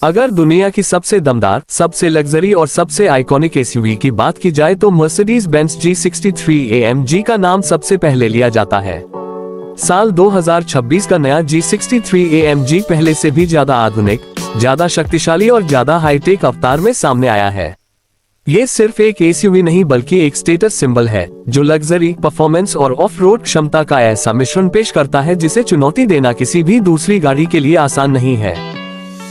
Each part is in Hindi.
अगर दुनिया की सबसे दमदार, सबसे लग्जरी और सबसे आइकॉनिक एसयूवी की बात की जाए तो मर्सिडीज बेंज G63 AMG का नाम सबसे पहले लिया जाता है। साल 2026 का नया G63 AMG पहले से भी ज्यादा आधुनिक, ज्यादा शक्तिशाली और ज्यादा हाईटेक अवतार में सामने आया है। ये सिर्फ एक एसयूवी नहीं बल्कि एक स्टेटस सिंबल है जो लग्जरी, परफॉर्मेंस और ऑफ रोड क्षमता का ऐसा मिश्रण पेश करता है जिसे चुनौती देना किसी भी दूसरी गाड़ी के लिए आसान नहीं है।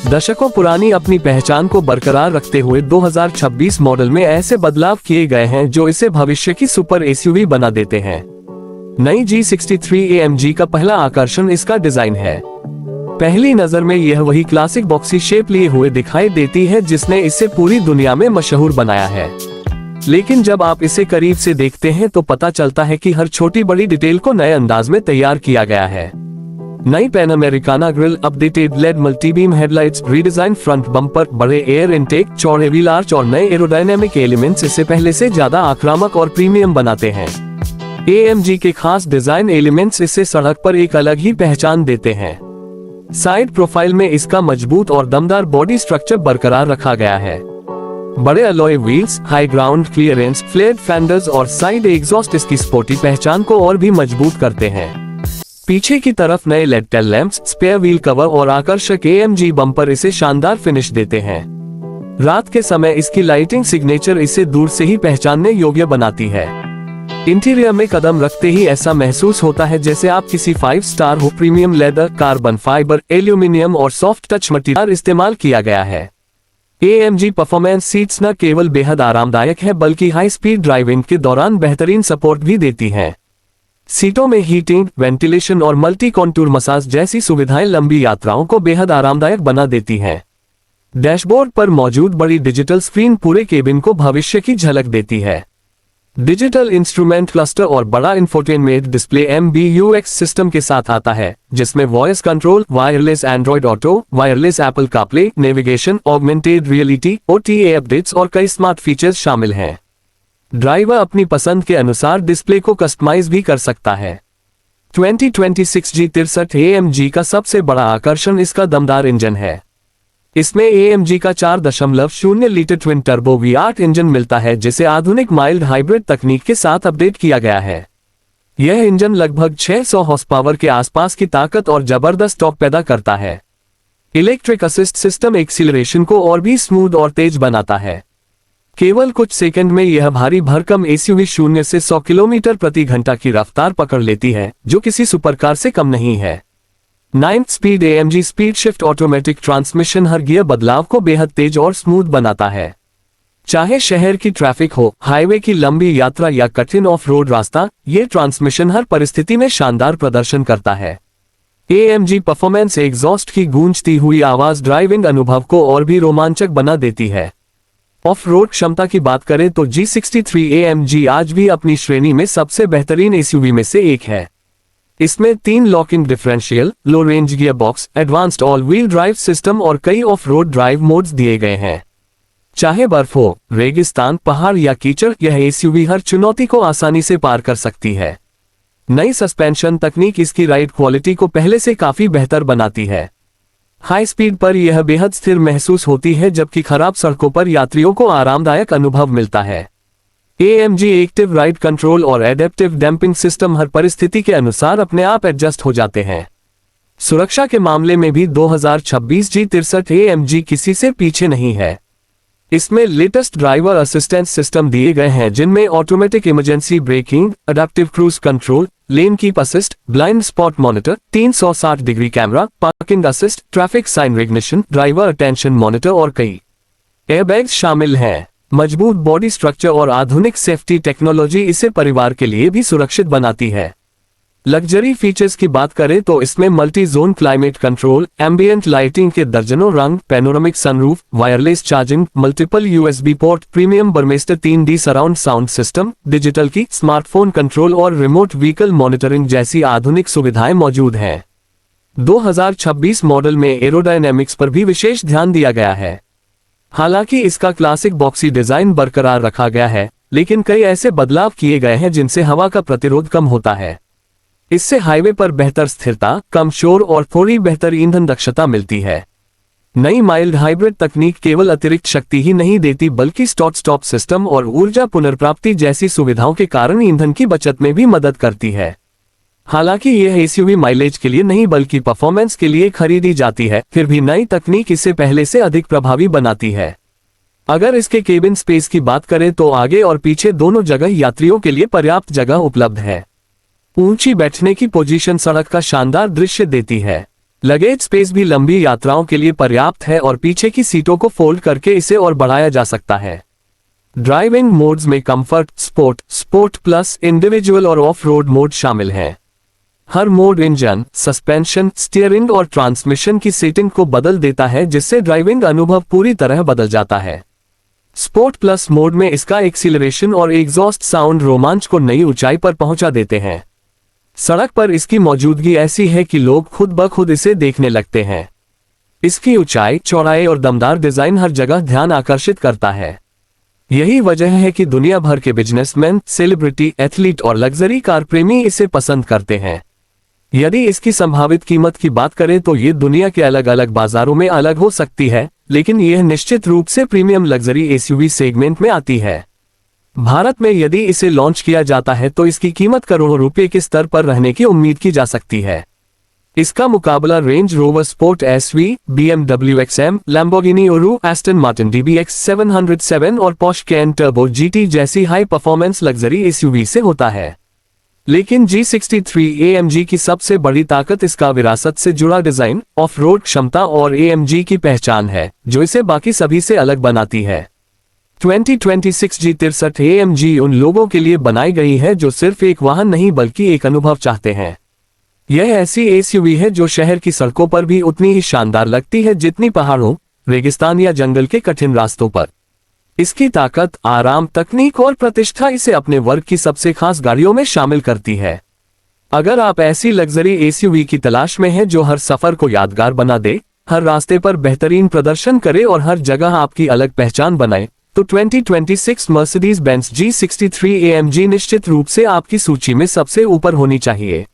दशकों पुरानी अपनी पहचान को बरकरार रखते हुए 2026 मॉडल में ऐसे बदलाव किए गए हैं जो इसे भविष्य की सुपर एसयूवी बना देते हैं। नई G63 AMG का पहला आकर्षण इसका डिजाइन है। पहली नजर में यह वही क्लासिक बॉक्सी शेप लिए हुए दिखाई देती है जिसने इसे पूरी दुनिया में मशहूर बनाया है। लेकिन जब आप इसे करीब से देखते हैं तो पता चलता है कि हर छोटी बड़ी डिटेल को नए अंदाज में तैयार किया गया है। नई Panamericana grille, updated LED multibeam headlights, redesign front bumper, बड़े एयर इनटेक, चौड़े व्हील आर्च और नए एरोडायनेमिक एलिमेंट्स इसे पहले से ज्यादा आक्रामक और प्रीमियम बनाते हैं। AMG के खास डिजाइन एलिमेंट्स इसे सड़क पर एक अलग ही पहचान देते हैं। साइड प्रोफाइल में इसका मजबूत और दमदार बॉडी स्ट्रक्चर बरकरार रखा गया है। बड़े alloy wheels, high ground clearance, flared fenders और साइड एग्जॉस्ट इसकी स्पोर्टी पहचान को और भी मजबूत करते हैं। पीछे की तरफ नए LED tail lamps, spare wheel cover और आकर्षक AMG बम्पर इसे शानदार फिनिश देते हैं। रात के समय इसकी लाइटिंग सिग्नेचर इसे दूर से ही पहचानने योग्य बनाती है। इंटीरियर में कदम रखते ही ऐसा महसूस होता है जैसे आप किसी 5 स्टार हो। Premium leather, carbon fibre, aluminium और सॉफ्ट टच मटेरियल इस्तेमाल किया गया है। AMG परफॉर्मेंस सीट्स न केवल बेहद आरामदायक है बल्कि हाई स्पीड ड्राइविंग के दौरान बेहतरीन सपोर्ट भी देती हैं। सीटों में हीटिंग, वेंटिलेशन और मल्टी कॉन्टूर मसाज जैसी सुविधाएं लंबी यात्राओं को बेहद आरामदायक बना देती हैं। डैशबोर्ड पर मौजूद बड़ी डिजिटल स्क्रीन पूरे केबिन को भविष्य की झलक देती है। डिजिटल इंस्ट्रूमेंट क्लस्टर और बड़ा इंफोटेनमेंट डिस्प्ले MBUX सिस्टम के साथ आता है जिसमें voice control, wireless Android auto, wireless Apple CarPlay, navigation, augmented reality, OTA updates और कई स्मार्ट फीचर्स शामिल हैं। ड्राइवर अपनी पसंद के अनुसार डिस्प्ले को कस्टमाइज भी कर सकता है। 2026 G63 AMG का सबसे बड़ा आकर्षण इसका दमदार इंजन है। इसमें AMG का 4.0 litre twin turbo V8 engine मिलता है जिसे आधुनिक माइल्ड हाइब्रिड तकनीक के साथ अपडेट किया गया है। यह इंजन लगभग 600 हॉर्स पावर के आसपास की ताकत और जबरदस्त टॉर्क पैदा करता है। इलेक्ट्रिक असिस्ट सिस्टम एक्सीलरेशन को और भी स्मूथ और तेज बनाता है। केवल कुछ सेकंड में यह भारी भरकम एसयूवी 0 से 100 किलोमीटर प्रति घंटा की रफ्तार पकड़ लेती है जो किसी सुपरकार से कम नहीं है। 9th speed AMG speed shift automatic transmission हर गियर बदलाव को बेहद तेज और स्मूथ बनाता है। चाहे शहर की ट्रैफिक हो, हाईवे की लंबी यात्रा या कठिन ऑफ रोड रास्ता, ये ट्रांसमिशन हर परिस्थिति में शानदार प्रदर्शन करता है। AMG परफॉर्मेंस एग्जॉस्ट की गूंजती हुई आवाज ड्राइविंग अनुभव को और भी रोमांचक बना देती है। ऑफ रोड क्षमता की बात करें तो G63 AMG आज भी अपनी श्रेणी में सबसे बेहतरीन एसयूवी में से एक है। इसमें 3 लॉकिंग डिफरेंशियल, लो range gear box, advanced all wheel drive system और कई ऑफ रोड ड्राइव मोड्स दिए गए हैं। चाहे बर्फ हो, रेगिस्तान, पहाड़ या कीचड़, यह एसयूवी हर चुनौती को आसानी से पार कर सकती है। नई सस्पेंशन तकनीक इसकी राइड क्वालिटी को पहले से काफी बेहतर बनाती है। हाई स्पीड पर यह बेहद स्थिर महसूस होती है जबकि खराब सड़कों पर यात्रियों को आरामदायक अनुभव मिलता है। AMG एक्टिव राइड कंट्रोल और एडेप्टिव डैम्पिंग सिस्टम हर परिस्थिति के अनुसार अपने आप एडजस्ट हो जाते हैं। सुरक्षा के मामले में भी 2026 G63 AMG किसी से पीछे नहीं है। इसमें लेटेस्ट ड्राइवर असिस्टेंस सिस्टम दिए गए हैं जिनमें automatic emergency braking, adaptive cruise control, lane keep assist, blind spot monitor, 360 degree camera, parking assist, traffic sign recognition, driver attention monitor और कई एयरबैग्स शामिल हैं। मजबूत बॉडी स्ट्रक्चर और आधुनिक सेफ्टी टेक्नोलॉजी इसे परिवार के लिए भी सुरक्षित बनाती है। लग्जरी फीचर्स की बात करें तो इसमें multi zone climate control, ambient lighting के दर्जनों रंग, panoramic sunroof, wireless charging, multiple USB port, premium Burmester 3D surround sound system, digital की, स्मार्टफोन कंट्रोल और रिमोट व्हीकल मॉनिटरिंग जैसी आधुनिक सुविधाएं मौजूद हैं। 2026 मॉडल में एरोडायनेमिक्स पर भी विशेष ध्यान दिया गया है। हालांकि इसका क्लासिक बॉक्सी डिजाइन बरकरार रखा गया है, लेकिन कई ऐसे बदलाव किए गए हैं जिनसे हवा का प्रतिरोध कम होता है। इससे हाईवे पर बेहतर स्थिरता, कम शोर और थोड़ी बेहतर ईंधन दक्षता मिलती है। नई माइल्ड हाइब्रिड तकनीक केवल अतिरिक्त शक्ति ही नहीं देती बल्कि स्टार्ट स्टॉप सिस्टम और ऊर्जा पुनर्प्राप्ति जैसी सुविधाओं के कारण ईंधन की बचत में भी मदद करती है। हालांकि यह एसयूवी माइलेज के लिए नहीं बल्कि परफॉर्मेंस के लिए खरीदी जाती है, फिर भी नई तकनीक इसे पहले से अधिक प्रभावी बनाती है। अगर इसके केबिन स्पेस की बात करें तो आगे और पीछे दोनों जगह यात्रियों के लिए पर्याप्त जगह उपलब्ध है। ऊंची बैठने की पोजीशन सड़क का शानदार दृश्य देती है। लगेज स्पेस भी लंबी यात्राओं के लिए पर्याप्त है और पीछे की सीटों को फोल्ड करके इसे और बढ़ाया जा सकता है। ड्राइविंग मोड्स में comfort, sport, sport plus, individual और ऑफ रोड मोड शामिल हैं। हर मोड इंजन, सस्पेंशन, स्टीयरिंग और ट्रांसमिशन की सेटिंग को बदल देता है, जिससे ड्राइविंग अनुभव पूरी तरह बदल जाता है। स्पोर्ट प्लस मोड में इसका एक्सीलरेशन और एग्जॉस्ट साउंड रोमांच को नई ऊंचाई पर पहुंचा देते हैं। सड़क पर इसकी मौजूदगी ऐसी है कि लोग खुद ब खुद इसे देखने लगते हैं। इसकी ऊंचाई, चौड़ाई और दमदार डिजाइन हर जगह ध्यान आकर्षित करता है। यही वजह है कि दुनिया भर के बिजनेसमैन, सेलिब्रिटी, एथलीट और लग्जरी कार प्रेमी इसे पसंद करते हैं। यदि इसकी संभावित कीमत की बात करें तो ये दुनिया के अलग अलग बाजारों में अलग हो सकती है, लेकिन यह निश्चित रूप से प्रीमियम लग्जरी एसयूवी सेगमेंट में आती है। भारत में यदि इसे लॉन्च किया जाता है तो इसकी कीमत करोड़ों रुपए के स्तर पर रहने की उम्मीद की जा सकती है। इसका मुकाबला Range Rover Sport SV, BMW XM, Lamborghini Urus, Aston Martin DBX 707 और पोर्श कैयन टर्बो GT जैसी हाई परफॉर्मेंस लग्जरी एसयूवी से होता है। लेकिन G63 AMG की सबसे बड़ी ताकत इसका विरासत से जुड़ा डिजाइन, ऑफ रोड क्षमता और AMG की पहचान है, जो इसे बाकी सभी से अलग बनाती है। 2026 G63 AMG उन लोगों के लिए बनाई गई है जो सिर्फ एक वाहन नहीं बल्कि एक अनुभव चाहते हैं। यह ऐसी एसयूवी है जो शहर की सड़कों पर भी उतनी ही शानदार लगती है जितनी पहाड़ों, रेगिस्तान या जंगल के कठिन रास्तों पर। इसकी ताकत, आराम, तकनीक और प्रतिष्ठा इसे अपने वर्ग की सबसे खास गाड़ियों में शामिल करती है। अगर आप ऐसी लग्जरी एसयूवी की तलाश में हैं जो हर सफर को यादगार बना दे, हर रास्ते पर बेहतरीन प्रदर्शन करे और हर जगह आपकी अलग पहचान बनाए, तो 2026 मर्सिडीज-बेंज G63 AMG निश्चित रूप से आपकी सूची में सबसे ऊपर होनी चाहिए।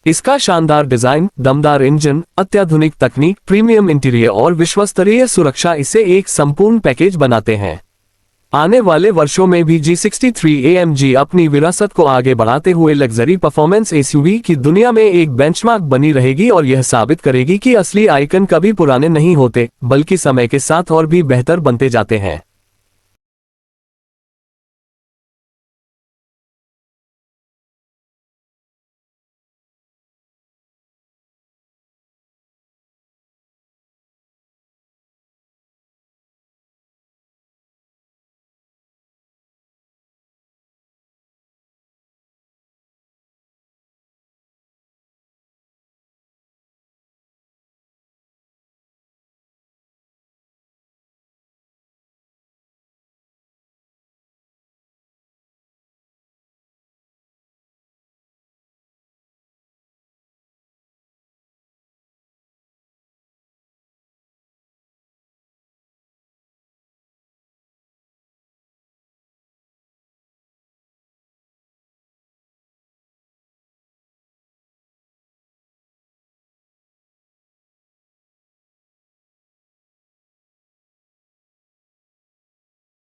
इसका शानदार डिजाइन, दमदार इंजन, अत्याधुनिक तकनीक, प्रीमियम इंटीरियर और विश्वस्तरीय सुरक्षा इसे एक संपूर्ण पैकेज बनाते हैं। आने वाले वर्षों में भी G63 AMG अपनी विरासत को आगे बढ़ाते हुए लग्जरी परफॉर्मेंस एसयूवी की दुनिया में एक बेंचमार्क बनी रहेगी और यह साबित करेगी कि असली आइकन कभी पुराने नहीं होते, बल्कि समय के साथ और भी बेहतर बनते जाते हैं।